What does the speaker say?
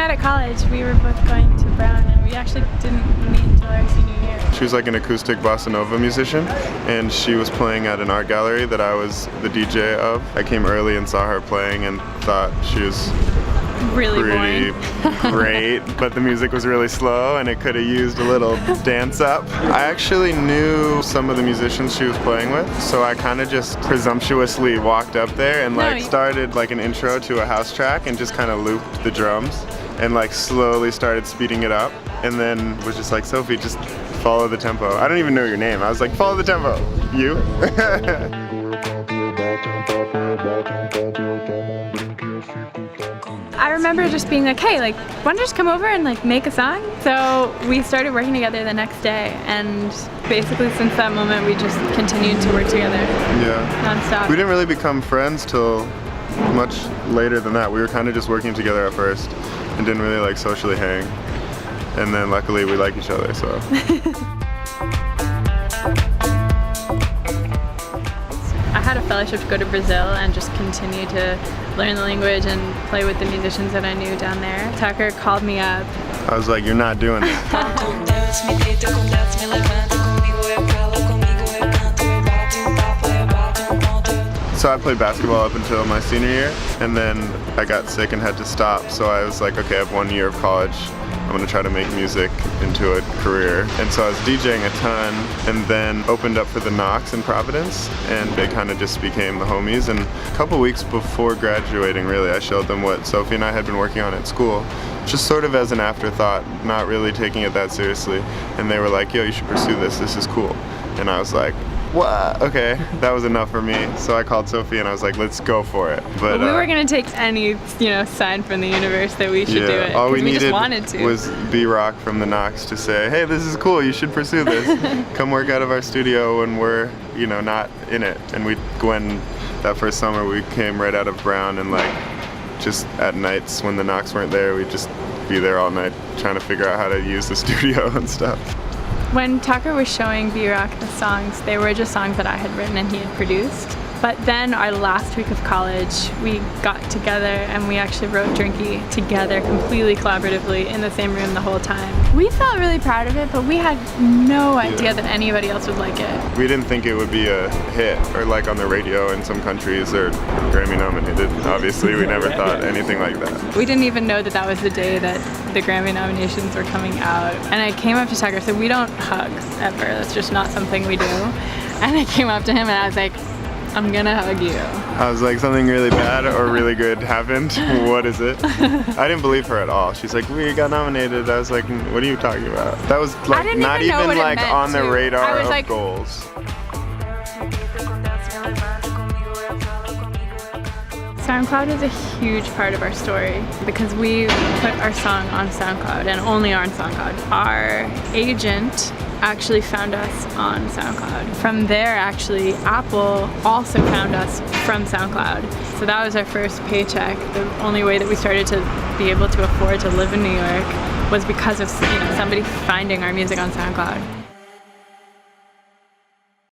met at college. We were both going to Brown, and we actually didn't meet until our senior year. She was like an acoustic bossa nova musician, and she was playing at an art gallery that I was the DJ of. I came early and saw her playing and thought she was Really pretty great, but the music was really slow and it could have used a little dance up. I actually knew some of the musicians she was playing with, so I kind of just presumptuously walked up there and like started like an intro to a house track and just kind of looped the drums and like slowly started speeding it up, and then was just like, Sophie, just follow the tempo. I don't even know your name. I was like, follow the tempo. You? I remember just being like, hey, like, why don't you just come over and like make a song? So we started working together the next day, and basically since that moment we just continued to work together. Nonstop. We didn't really become friends till much later than that. We were kind of just working together at first and didn't really like socially hang. And then luckily we like each other, so. I had a fellowship to go to Brazil and just continue to learn the language and play with the musicians that I knew down there. Tukker called me up. I was like, you're not doing it. So I played basketball up until my senior year, and then I got sick and had to stop, so I was like, okay, I have 1 year of college. I'm gonna try to make music into a career. And so I was DJing a ton, and then opened up for the Knox in Providence, and they kind of just became the homies. And a couple weeks before graduating, really, I showed them what Sophie and I had been working on at school, just sort of as an afterthought, not really taking it that seriously. And they were like, yo, you should pursue this, this is cool. And I was like, what? Okay, that was enough for me. So I called Sophie and I was like, let's go for it. But we weren't gonna take any, sign from the universe that we should do it. All we just needed wanted to. was B-Rock from the Knox to say, hey, this is cool, you should pursue this. Come work out of our studio when we're, not in it. And we when that first summer we came right out of Brown, and like just at nights when the Knox weren't there, we'd just be there all night trying to figure out how to use the studio and stuff. When Tukker was showing B-Rock the songs, they were just songs that I had written and he had produced. But then our last week of college, we got together and we actually wrote Drinky together completely collaboratively in the same room the whole time. We felt really proud of it, but we had no idea that anybody else would like it. We didn't think it would be a hit or like on the radio in some countries or Grammy nominated. Obviously, we never thought anything like that. We didn't even know that that was the day that the Grammy nominations were coming out. And I came up to Tukker, so we don't hug ever. That's just not something we do. And I came up to him and I was like, I'm gonna hug you. I was like, something really bad or really good happened? What is it? I didn't believe her at all. She's like, we got nominated. I was like, what are you talking about? That was like not even like on the radar of like, goals. SoundCloud is a huge part of our story because we put our song on SoundCloud and only on SoundCloud. Our agent actually found us on SoundCloud. From there, actually, Apple also found us from SoundCloud. So that was our first paycheck. The only way that we started to be able to afford to live in New York was because of somebody finding our music on SoundCloud.